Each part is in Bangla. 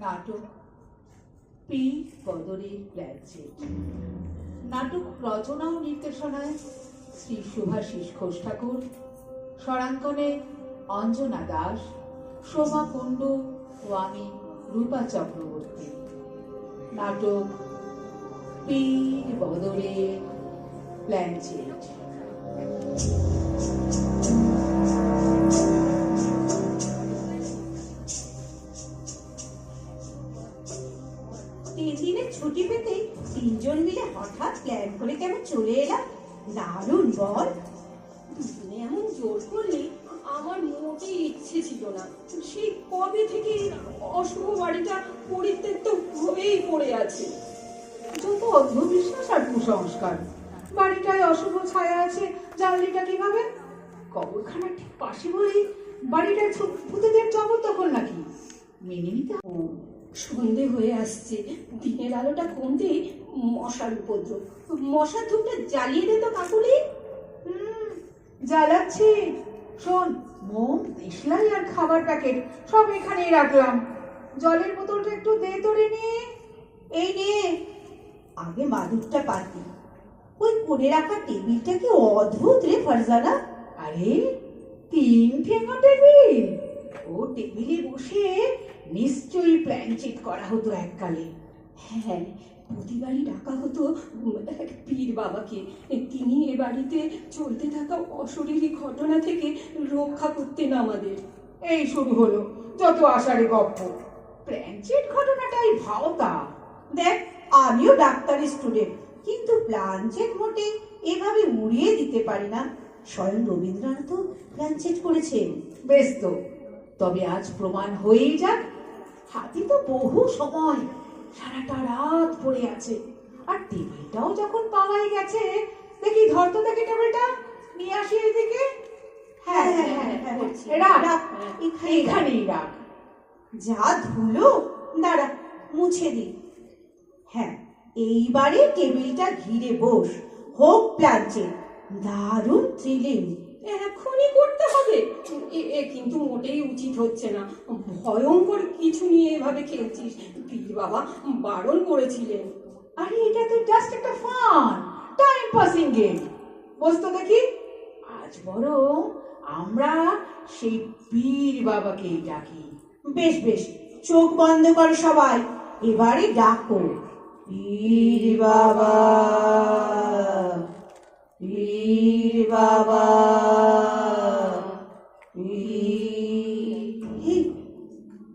নাটক পি বদরের প্ল্যানচেট। নাটক রচনা ও নির্দেশনায় শ্রী শুভাশিস ঘোষ ঠাকুর, স্বরাঙ্কনে অঞ্জনা দাস, শোভা কুণ্ডু ও আমি রূপা চক্রবর্তী। নাটক পি বদরের প্ল্যানচেট। দিনের ছুটি পেতে তিনজন মিলে হঠাৎ প্ল্যান করে কেমন চলে এলাম। দারুণ বল। দুজনে এমন জোর করলে আমার মোটেই ইচ্ছে ছিল না। সেই কবে থেকে অশুভ বাড়িটা পরিত্যক্ত হয়েই পড়ে আছে। যত অন্ধবিশ্বাস আর কুসংস্কার। বাড়িটায় অশুভ ছায়া আছে জানলিটা কিভাবে? কবরখানার ঠিক পাশে বলেই বাড়িটায় ভূতেদের জবরদখল নাকি? মেনে নিতে সন্ধে হয়ে আসছে, দিনের আলোটা কমতে মশার উপদ্রব। মশার ধূপটা জ্বালিয়ে দে তো কাকুলি। জ্বালাচ্ছি। শোন, মোম, দেশলাই আর খাবার প্যাকেট সব এখানেই রাখলাম। জলের বোতলটা একটু দে তোরে নিয়ে। এই নে, আগে মাদুরটা পাতি। ওই কোণে রাখা টেবিলটা কি অদ্ভুত রে ফারজানা। আরে, 3 ঠেঙা টেবিল। ও টেবিলে বসে নিশ্চয়ই প্ল্যানচেট করা হতো এককালে। হ্যাঁ, প্রতিবারই ডাকা হতো এক পীর বাবাকে। তিনি এ বাড়িতে চলতে থাকা অশরীরী ঘটনা থেকে রক্ষা করতেন আমাদের। এই শুরু হলো যত আষাঢ়ে গপ্প। প্ল্যানচেট ঘটনাটাই ভাওতা। দেখ, আমিও ডাক্তারি স্টুডেন্ট, কিন্তু প্ল্যানচেট মোটে এভাবে উড়িয়ে দিতে পারি না। স্বয়ং রবীন্দ্রনাথ প্ল্যানচেট করেছেন। বেশ তো, তবে আজ প্রমাণ হয়েই যাক। হাতি তো বহু সময় সারাটা রাত পড়ে আছে, আর টেবিলটাও যখন পাওয়াই গেছে, দেখি ধরতো, দেখি টেবিলটা নিয়ে আসি এদিকে। হ্যাঁ হ্যাঁ হ্যাঁ, রাখ, এখানেই রাখ। যা ধুলো, দাঁড়া মুছে দি। হ্যাঁ, এইবারে টেবিলটা ঘিরে বস, হোক প্ল্যানচেট। দারুণ থ্রিলিং। এখনই করতে হবে? এ কিন্তু মোটেই উচিত হচ্ছে না। ভয়ঙ্কর কিছু নিয়ে এভাবে খেলছিস। পীর বাবা বারণ করেছিলেন। আরে, এটা তো জাস্ট একটা ফান টাইম পাসিং গেম। বসতো দেখি। আজ বরং আমরা সেই পীর বাবাকেই ডাকি। বেশ বেশ, চোখ বন্ধ করো সবাই, এবারে ডাকো। পীর বাবা, পীর বাবা,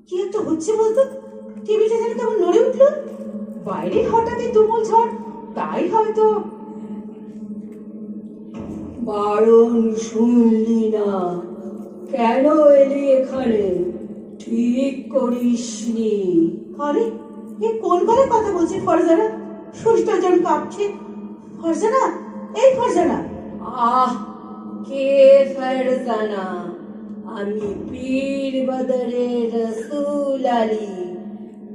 কি একটা হচ্ছে বলতো? টেবিলটা যেন কেমন নড়ে উঠলো। বাইরে হঠাৎই তুমুল ঝড়, তাই হয়তো। বারণ শুনলি না? কেন এলি এখানে? ঠিক করিসনি। আরে, এ কোন ঘরে কথা বলছে ফরজানা? শরীরটা যেন কাঁপছে। ফরজানা, এই ফরজানা। আহ, কে ফারজানা? আমি পীর বদরের রসুল আলী।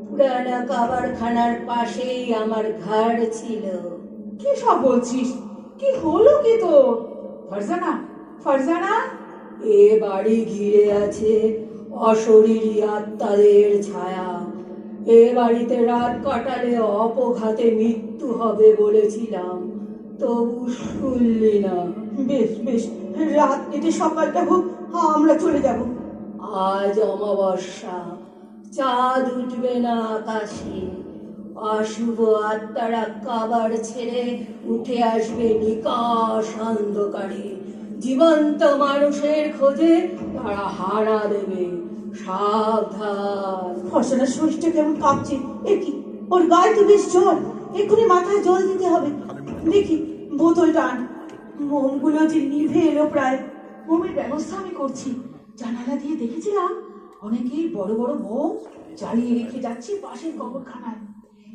পুরানা কাবারখানার পাশেই আমার ঘর ছিল। কি সব বলছিস? কি হলো কি তোর? ফারজানা, ফারজানা। এ বাড়ি ঘিরে আছে অশরীরী আত্মাদের ছায়া। এ বাড়িতে রাত কাটালে অপঘাতে মৃত্যু হবে বলেছিলাম, তবু শুনলি না। বেশ বেশ, রাত কেটে সকালটা হোক, আমরা চলে যাব। আজ অমাবস্যা, চাঁদ উঠবে না আকাশে। অশুভ আত্মারা কাবার ছেড়ে উঠে আসবে নিকাশ অন্ধকারে। জীবন্ত মানুষের খোঁজে তারা হানা দেবে। সাবধান। ফরজানার শরীরটা কেমন কাঁপছে। এ কি, ওর গায়ে তো বেশ জ্বর। এক্ষুনি মাথায় জল দিতে হবে। দেখি, বোতলটা আন। মোমগুলো যে নিভে এলো প্রায়। মোমের ব্যবস্থা আমি করছি। জানালা দিয়ে দেখেছিলাম অনেকেই বড় বড় মোম জ্বালিয়ে রেখে যাচ্ছে পাশের কবরখানায়।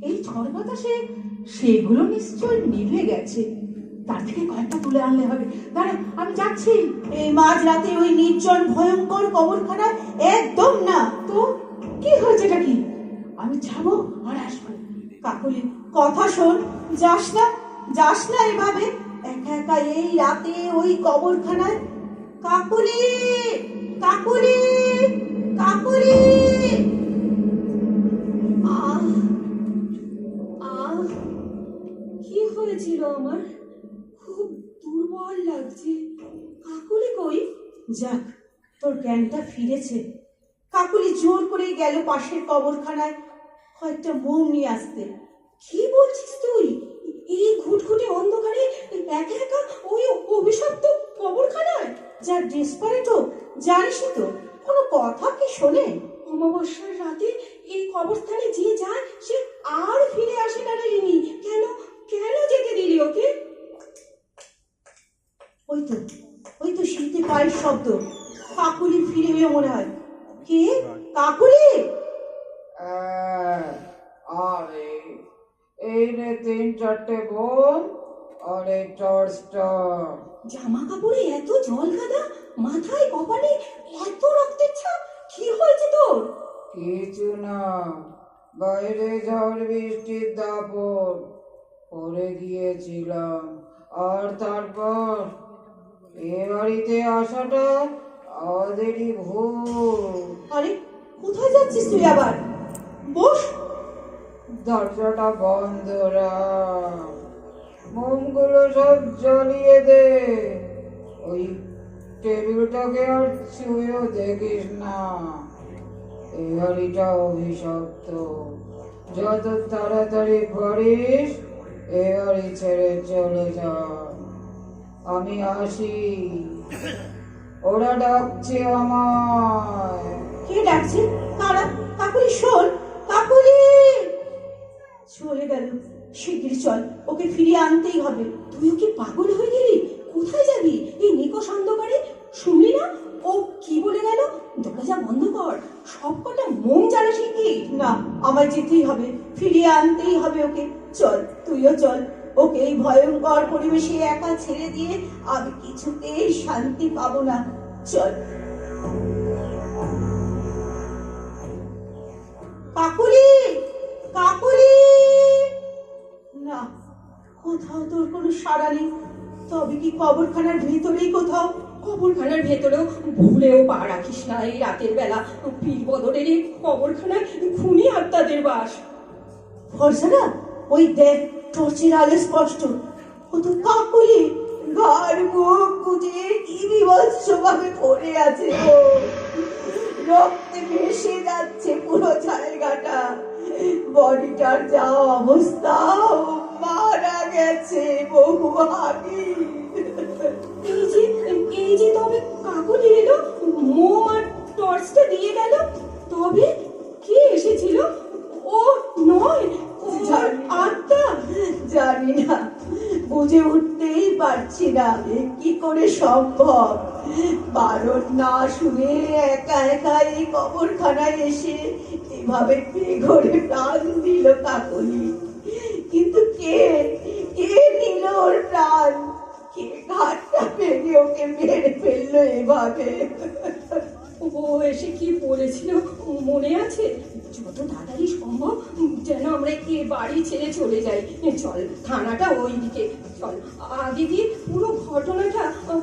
এই ঝড় বাতাসে সেগুলো নিশ্চয় নিভে গেছে। তার থেকে কয়েকটা তুলে আনলে হবে। দাঁড়া, আমি যাচ্ছি। এই মাঝ রাতে ওই নির্জন ভয়ঙ্কর কবরখানায় একদম না। তো কি হয়েছেটা কি? আমি যাবো আর আসবো। কাকুলি, কথা শোন, যাস না, যাস না এভাবে একা একা এই রাতে ওই কবরখানায়। কাকুলি, কাকুলি, কাকুলি। হয়েছিল আমার, খুব দুর্বল লাগছে। কাকুলি কই? যাক, তোর জ্ঞানটা ফিরেছে। কাকুলি জোর করে গেল পাশের কবরখানায় কয়েকটা মোম নিয়ে আসতে। কি বলছিস তুই? এই ঘুটঘুটে অন্ধকারে একা একা ওই অভিশপ্ত কবরখানায়? যা ডেসপারেট হোক, জানিস তো কোনো কথা কি শোনে? অমাবস্যার রাতে এই কবরস্থানে যে যায় সে আর ফিরে আসে না রে রিনি। কেন কেন যেতে দিলি ওকে? ওই তো শীতে পায়ের শব্দ। কাকুলি ফিরে এলো মনে হয়। কে? কাকুলি? আরে এই রে 3-4টে বোম আর এই টর্চটা। জামা কাপড়ে এত জল কাদা, মাথায় কপালে এত রক্তের ছাপ, কি হয়েছে তোর? কিছু না, বাইরে ঝড় বৃষ্টির দাপট পড়ে গিয়েছিলাম। আর তারপর এ বাড়িতে আসাটা আমাদেরই ভুল। আরে কোথায় যাচ্ছিস তুই আবার? বস। দরজাটা বন্ধ রাখ, মোমগুলো সব জ্বালিয়ে দে। ওই টেবিলটাকে আর ছুঁয়েও দেখিস না। এই বাড়িটা অভিশপ্ত। যত তাড়াতাড়ি পারিস এ বাড়ি ছেড়ে চলে যা। আমি আসি, ওরা ডাকছে আমায়। কে ডাকছে? কারা? কাকুলি শোন, কাকুলি! চলে গেল। শিগগির চল, ওকে ফিরিয়ে আনতেই হবে। তুইও কি পাগল হয়ে গেলি? কোথায় যাবি এই নিকষ অন্ধকারে? শুনলি না ও কি বলে গেল? দরজা বন্ধ কর, সব কটা মোম জ্বালা শিখি। না, আমায় যেতেই হবে, ফিরিয়ে আনতেই হবে ওকে। চল, তুইও চল। ওকে এই ভয়ঙ্কর পরিবেশে একা ছেড়ে দিয়ে আমি কিছুতেই শান্তি পাবো না। চল। কাকুলি! কাকুলি! না, কোথাও তোর কোনো সাড়া নেই। তবে কি কবরখানার ভিতরেই কোথাও? কবরখানার ভেতরেও ভুলেও পা রাখিস না এই রাতের বেলা। পীর বদরের এই কবরখানায় খুনি আত্মাদের বাস। ফর্সানা, ওই দেখ, টর্চের আলো স্পষ্ট। ও তো কাকুলি, ঘাড় মুখ গুজে কি বিভৎস ভাবে পড়ে আছে ও। রক্তে ভেসে যাচ্ছে পুরো জায়গাটা। বডিটার যা অবস্থা, ও মারা গেছে বহু আগে। এই যে তবে কাকুলি এলো, মোম আর টর্চটা দিয়ে গেল। তবে কে এসেছিল? ও নয়, ওর আত্মা। জানি না, বুঝে উঠতেই পারছি না কি করে সম্ভব। বারণ না শুনে একা একা এই কবরখানায় এসে এভাবে বেঘরে প্রাণ দিল কাকুলি। কিন্তু কে কে নিল ওর প্রাণ? কে ঘাটটা ভেঙে ওকে মেরে ফেললো এভাবে? ও এসে কি বলেছিল মনে আছে? যত তাড়াতাড়ি সম্ভব যেন আমরা এ বাড়ি ছেড়ে চলে যাই। চল, থানাটা ওইদিকে, চল আগে গিয়ে পুরো ঘটনাটা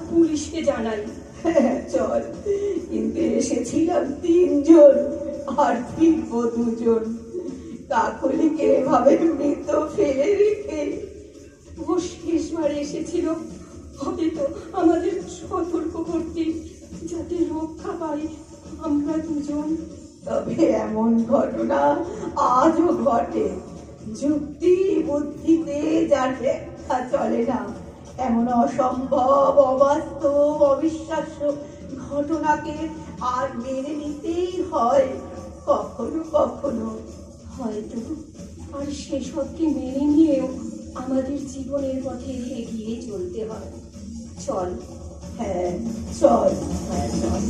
পুলিশকে জানাই। চল, কিন্তু এসেছিলাম 3 জন আর ফিরবো 2 জন। কাকুলিকে এভাবে মৃত ফেলে রেখে ও শেষবার এসেছিল, হবে তো আমাদের সতর্ক করতে, যাতে রক্ষা পাই আমরা 2 জন। তবে এমন ঘটনা আজও ঘটে। যুক্তি বুদ্ধিতে যার ব্যাখ্যা চলে না, এমন অসম্ভব, অবাস্তব, অবিশ্বাস্য ঘটনাকে আর মেনে নিতেই হয় কখনো কখনো। হয়তো আর সেসবকে মেনে নিয়েও আমাদের জীবনের পথে এগিয়ে চলতে হয়। চল। হ্যাঁ চল। চল।